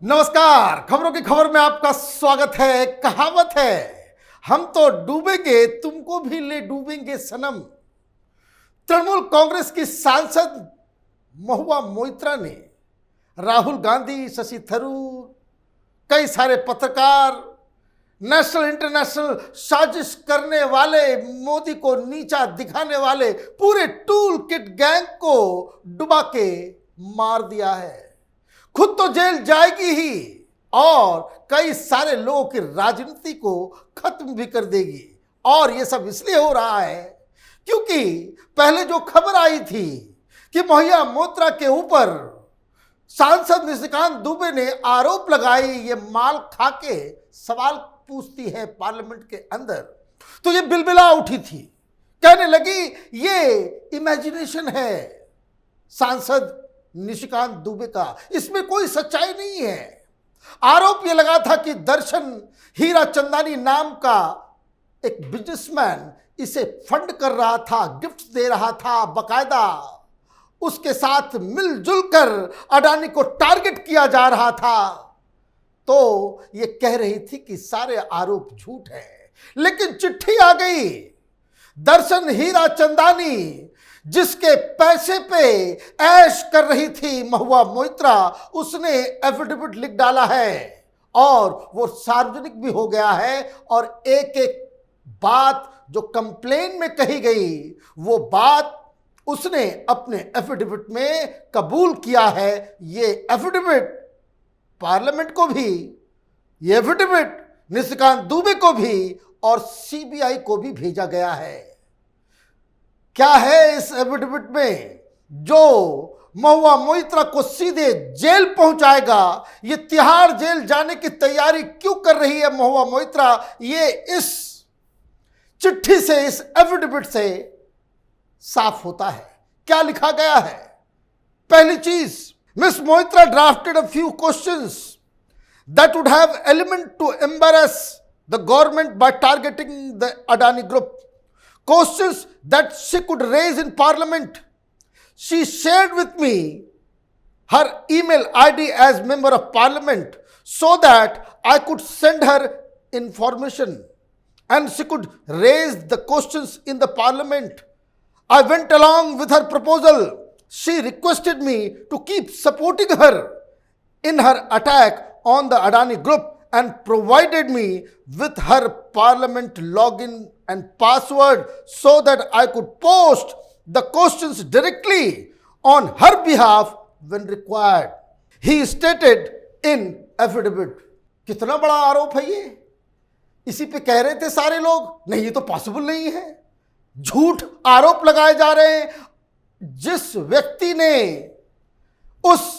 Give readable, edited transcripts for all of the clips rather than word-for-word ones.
नमस्कार, खबरों की खबर में आपका स्वागत है। कहावत है, हम तो डूबेंगे तुमको भी ले डूबेंगे सनम। तृणमूल कांग्रेस की सांसद महुआ मोइत्रा ने राहुल गांधी, शशि थरूर, कई सारे पत्रकार, नेशनल इंटरनेशनल साजिश करने वाले, मोदी को नीचा दिखाने वाले पूरे टूल किट गैंग को डुबा के मार दिया है। खुद तो जेल जाएगी ही और कई सारे लोगों की राजनीति को खत्म भी कर देगी। और ये सब इसलिए हो रहा है क्योंकि पहले जो खबर आई थी कि महुआ मोइत्रा के ऊपर सांसद निशिकांत दुबे ने आरोप लगाई, ये माल खा के सवाल पूछती है पार्लियामेंट के अंदर, तो ये बिलबिला उठी थी। कहने लगी ये इमेजिनेशन है सांसद निशिकांत दुबे का, इसमें कोई सच्चाई नहीं है। आरोप ये लगा था कि दर्शन हीराचंदानी नाम का एक बिजनेसमैन इसे फंड कर रहा था, गिफ्ट दे रहा था, बकायदा उसके साथ मिलजुल कर अडानी को टारगेट किया जा रहा था। तो ये कह रही थी कि सारे आरोप झूठ है, लेकिन चिट्ठी आ गई। दर्शन हीराचंदानी जिसके पैसे पे ऐश कर रही थी महुआ मोइत्रा, उसने एफिडेविट लिख डाला है और वो सार्वजनिक भी हो गया है। और एक एक बात जो कंप्लेन में कही गई वो बात उसने अपने एफिडेविट में कबूल किया है। ये एफिडेविट पार्लियामेंट को भी, ये एफिडेविट निशिकांत दुबे को भी और सीबीआई को भी भेजा गया है। क्या है इस एफिडेविट में जो महुआ मोइत्रा को सीधे जेल पहुंचाएगा? ये तिहाड़ जेल जाने की तैयारी क्यों कर रही है महुआ मोइत्रा? ये इस चिट्ठी से, इस एफिडेविट से साफ होता है। क्या लिखा गया है? पहली चीज, Miss Moitra drafted a few questions that would have element to embarrass the government by targeting the Adani group. Questions that she could raise in parliament. She shared with me her email ID as member of parliament so that I could send her information and she could raise the questions in the parliament. I went along with her proposal. She requested me to keep supporting her in her attack on the Adani group and provided me with her parliament login and password so that I could post the questions directly on her behalf when required. He stated in affidavit. कितना बड़ा आरोप है ये? इसी पे कह रहे थे सारे लोग, नहीं ये तो पॉसिबल नहीं है। झूठ आरोप लगाए जा रहे हैं। जिस व्यक्ति ने उस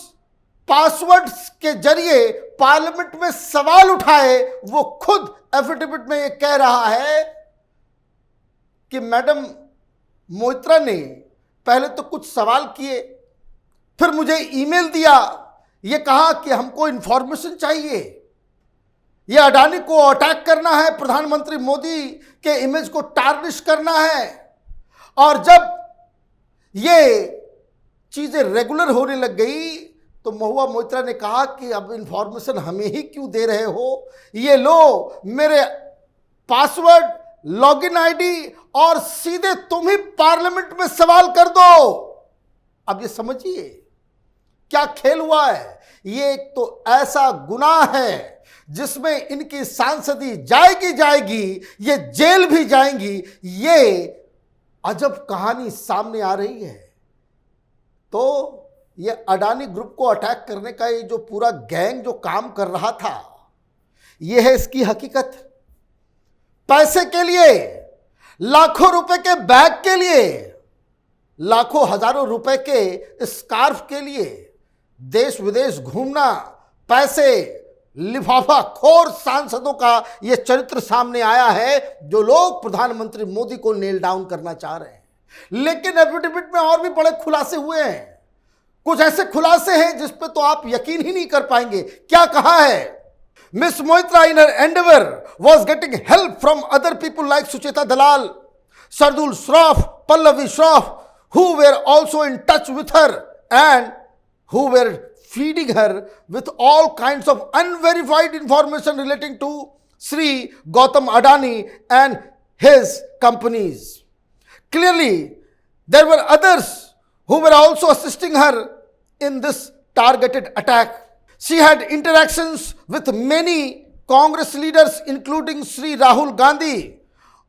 पासवर्ड के जरिए पार्लियामेंट में सवाल उठाए, वो खुद एफिडेविट में ये कह रहा है कि मैडम मोइत्रा ने पहले तो कुछ सवाल किए, फिर मुझे ईमेल दिया, ये कहा कि हमको इंफॉर्मेशन चाहिए, ये अडानी को अटैक करना है, प्रधानमंत्री मोदी के इमेज को टार्निश करना है। और जब ये चीजें रेगुलर होने लग गई तो महुआ मोइत्रा ने कहा कि अब इंफॉर्मेशन हमें ही क्यों दे रहे हो, ये लो मेरे पासवर्ड, लॉगिन आईडी और सीधे तुम ही पार्लियामेंट में सवाल कर दो। अब ये समझिए क्या खेल हुआ है। ये एक तो ऐसा गुनाह है जिसमें इनकी सांसदी जाएगी, ये जेल भी जाएंगी। ये अजब कहानी सामने आ रही है। तो ये अडानी ग्रुप को अटैक करने का ये जो पूरा गैंग जो काम कर रहा था, ये है इसकी हकीकत। पैसे के लिए, लाखों रुपए के बैग के लिए, लाखों हजारों रुपए के स्कार्फ के लिए देश विदेश घूमना, पैसे, लिफाफा खोर सांसदों का ये चरित्र सामने आया है, जो लोग प्रधानमंत्री मोदी को नेल डाउन करना चाह रहे हैं। लेकिन एफिडेविट में और भी बड़े खुलासे हुए हैं। कुछ ऐसे खुलासे हैं जिस पे तो आप यकीन ही नहीं कर पाएंगे। क्या कहा है? Miss Moitra in her endeavor was getting help from other people like Sucheta Dalal, Shardul Shroff, Pallavi Shroff, who were also in touch with her and who were feeding her with all kinds of unverified information relating to Sri Gautam Adani and his companies. Clearly, there were others who were also assisting her in this targeted attack. She had interactions with many Congress leaders, including Sri Rahul Gandhi,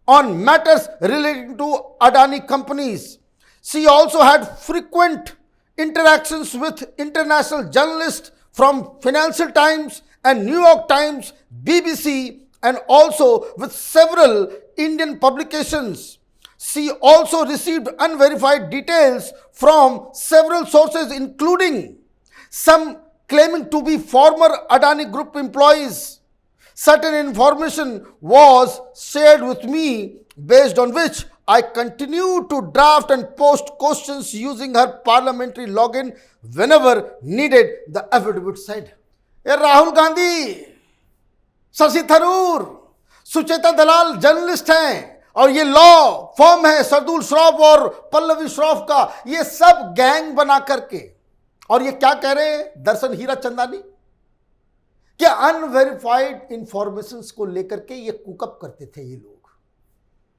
on matters relating to Adani companies. She also had frequent interactions with international journalists from Financial Times and New York Times, BBC, and also with several Indian publications. She also received unverified details from several sources, including some claiming to be former Adani Group employees. Certain information was shared with me, based on which I continue to draft and post questions using her parliamentary login whenever needed, the affidavit said. Rahul Gandhi, Shashi Tharoor, Sucheta Dalal journalist हैं और ये law firm है सरदुल श्रॉफ और पल्लवी श्रॉफ का, ये सब gang बना करके, और ये क्या कह रहे हैं दर्शन हीरा चंदानी, क्या अनवेरिफाइड इंफॉर्मेशन को लेकर के ये कुकअप करते थे ये लोग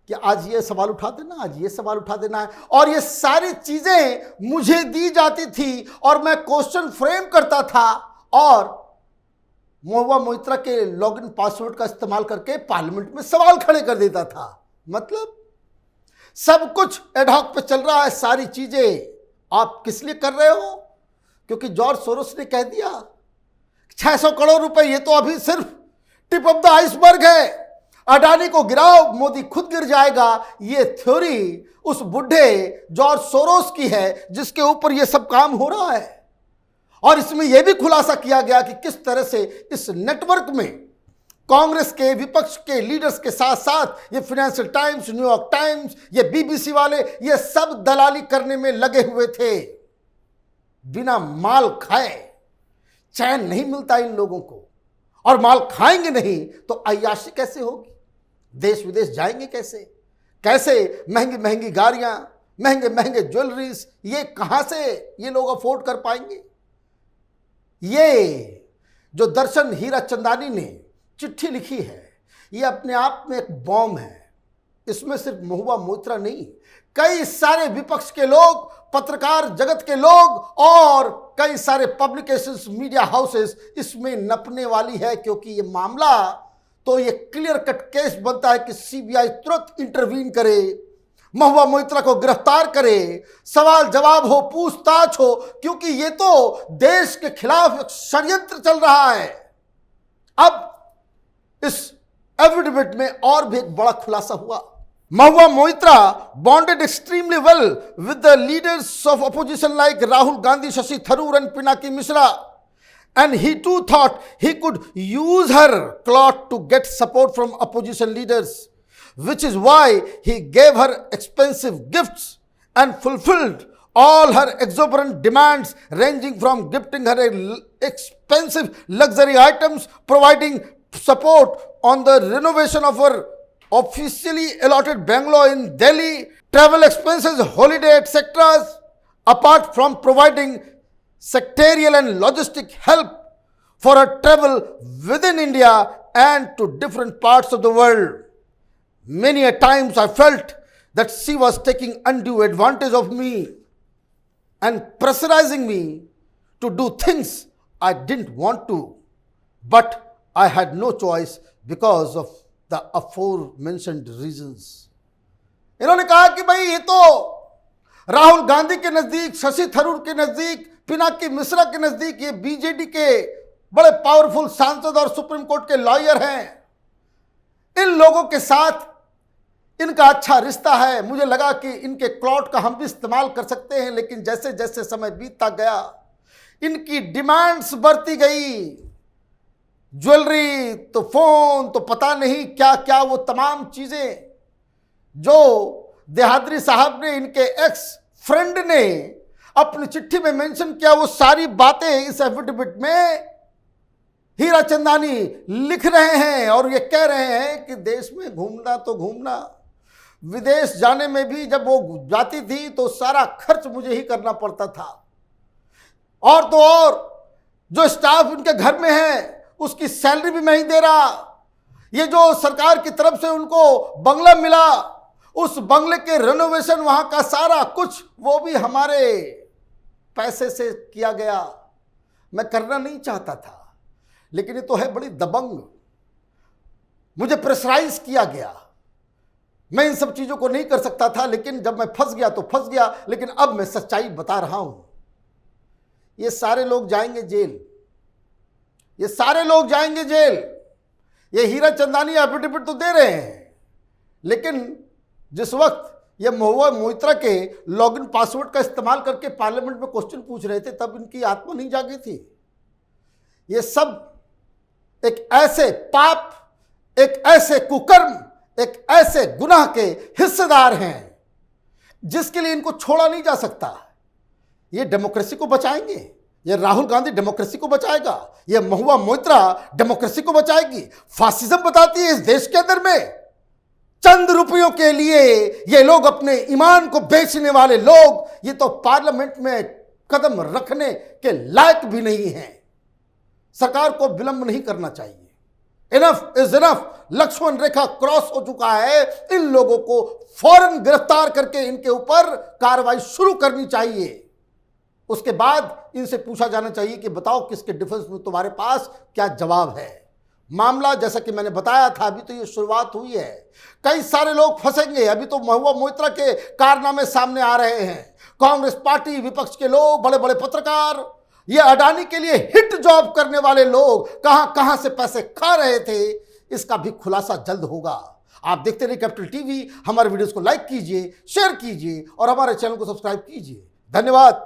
कि आज ये सवाल उठा देना, आज ये सवाल उठा देना है, और ये सारी चीजें मुझे दी जाती थी और मैं क्वेश्चन फ्रेम करता था और महुआ मोइत्रा के लॉगिन पासवर्ड का इस्तेमाल करके पार्लियामेंट में सवाल खड़े कर देता था। मतलब सब कुछ एडहॉक पे चल रहा है। सारी चीजें आप किस लिए कर रहे हो? क्योंकि जॉर्ज सोरोस ने कह दिया 600 करोड़ रुपए ये तो अभी सिर्फ टिप ऑफ द आइसबर्ग है, अडानी को गिराओ मोदी खुद गिर जाएगा। ये थ्योरी उस बुढ़े जॉर्ज सोरोस की है जिसके ऊपर ये सब काम हो रहा है। और इसमें यह भी खुलासा किया गया कि किस तरह से इस नेटवर्क में कांग्रेस के विपक्ष के लीडर्स के साथ साथ ये फाइनेंशियल टाइम्स, न्यूयॉर्क टाइम्स, ये बीबीसी वाले, ये सब दलाली करने में लगे हुए थे। बिना माल खाए चैन नहीं मिलता इन लोगों को, और माल खाएंगे नहीं तो अय्याशी कैसे होगी? देश विदेश जाएंगे कैसे? कैसे महंगी महंगी गाड़ियां, महंगे महंगे ज्वेलरीज, ये कहां से ये लोग अफोर्ड कर पाएंगे? ये जो दर्शन हीरा चंदानी ने चिट्ठी लिखी है, ये अपने आप में एक बॉम्ब है। इसमें सिर्फ महुआ मोइत्रा नहीं, कई सारे विपक्ष के लोग, पत्रकार जगत के लोग और कई सारे पब्लिकेशंस, मीडिया हाउसेस इसमें नपने वाली है। क्योंकि ये मामला तो ये क्लियर कट केस बनता है कि सीबीआई तुरंत इंटरवीन करे, महुआ मोइत्रा को गिरफ्तार करे, सवाल जवाब हो, पूछताछ हो, क्योंकि ये तो देश के खिलाफ एक षड्यंत्र चल रहा है। अब इस एफिडेविट में और भी एक बड़ा खुलासा हुआ। Mahua Moitra bonded extremely well with the leaders of opposition like Rahul Gandhi, Shashi Tharoor and Pinaki Mishra. And he too thought he could use her clout to get support from opposition leaders, which is why he gave her expensive gifts and fulfilled all her exorbitant demands, ranging from gifting her expensive luxury items, providing support on the renovation of her officially allotted bungalow in Delhi, travel expenses, holiday, etc., apart from providing secretarial and logistic help for her travel within India and to different parts of the world. Many a times I felt that she was taking undue advantage of me and pressurizing me to do things I didn't want to, but I had no choice because of the aforementioned reasons. इन्होंने कहा कि भाई ये तो राहुल गांधी के नजदीक, शशि थरूर के नजदीक, पिनाकी मिश्रा के नजदीक ये बीजेडी के बड़े पावरफुल सांसद और सुप्रीम कोर्ट के लॉयर हैं, इन लोगों के साथ इनका अच्छा रिश्ता है। मुझे लगा कि इनके क्लॉट का हम भी इस्तेमाल कर सकते हैं, लेकिन जैसे जैसे समय बीतता गया इनकी डिमांड्स बढ़ती गई। ज्वेलरी तो फोन तो पता नहीं क्या क्या, वो तमाम चीजें जो देहाद्री साहब ने, इनके एक्स फ्रेंड ने अपनी चिट्ठी में मेंशन किया, वो सारी बातें इस एफिडेविट में हीरा चंदानी लिख रहे हैं और ये कह रहे हैं कि देश में घूमना तो घूमना, विदेश जाने में भी जब वो जाती थी तो सारा खर्च मुझे ही करना पड़ता था। और तो और जो स्टाफ उनके घर में है उसकी सैलरी भी मैं ही दे रहा। ये जो सरकार की तरफ से उनको बंगला मिला, उस बंगले के रेनोवेशन, वहां का सारा कुछ वो भी हमारे पैसे से किया गया। मैं करना नहीं चाहता था, लेकिन ये तो है बड़ी दबंग। मुझे प्रेशराइज किया गया, मैं इन सब चीजों को नहीं कर सकता था, लेकिन जब मैं फंस गया तो फंस गया। लेकिन अब मैं सच्चाई बता रहा हूं। ये सारे लोग जाएंगे जेल, ये सारे लोग जाएंगे जेल। ये हीरा चंदानी एफिडेविट तो दे रहे हैं, लेकिन जिस वक्त ये महुआ मोइत्रा के लॉगिन पासवर्ड का इस्तेमाल करके पार्लियामेंट में क्वेश्चन पूछ रहे थे, तब इनकी आत्मा नहीं जागी थी। ये सब एक ऐसे पाप, एक ऐसे कुकर्म, एक ऐसे गुनाह के हिस्सेदार हैं जिसके लिए इनको छोड़ा नहीं जा सकता। ये डेमोक्रेसी को बचाएंगे, ये राहुल गांधी डेमोक्रेसी को बचाएगा, ये महुआ मोइत्रा डेमोक्रेसी को बचाएगी। फासिज्म बताती है इस देश के अंदर में चंद रुपयों के लिए ये लोग अपने ईमान को बेचने वाले लोग, ये तो पार्लियामेंट में कदम रखने के लायक भी नहीं है। सरकार को विलंब नहीं करना चाहिए। Enough is enough. Lakshman rekha cross हो चुका है। इन लोगों को फौरन गिरफ्तार करके इनके ऊपर कार्रवाई शुरू करनी चाहिए। उसके बाद इनसे पूछा जाना चाहिए कि बताओ किसके डिफेंस में तुम्हारे पास क्या जवाब है। मामला जैसा कि मैंने बताया था, अभी तो ये शुरुआत हुई है। कई सारे लोग फंसेंगे। अभी तो महुआ मोइत्रा के कारनामे सामने आ रहे हैं। कांग्रेस पार्टी, विपक्ष के लोग, बड़े बड़े पत्रकार, ये अडानी के लिए हिट जॉब करने वाले लोग कहां कहां से पैसे खा रहे थे, इसका भी खुलासा जल्द होगा। आप देखते रहिए कैपिटल टीवी। हमारे वीडियोस को लाइक कीजिए, शेयर कीजिए और हमारे चैनल को सब्सक्राइब कीजिए। धन्यवाद।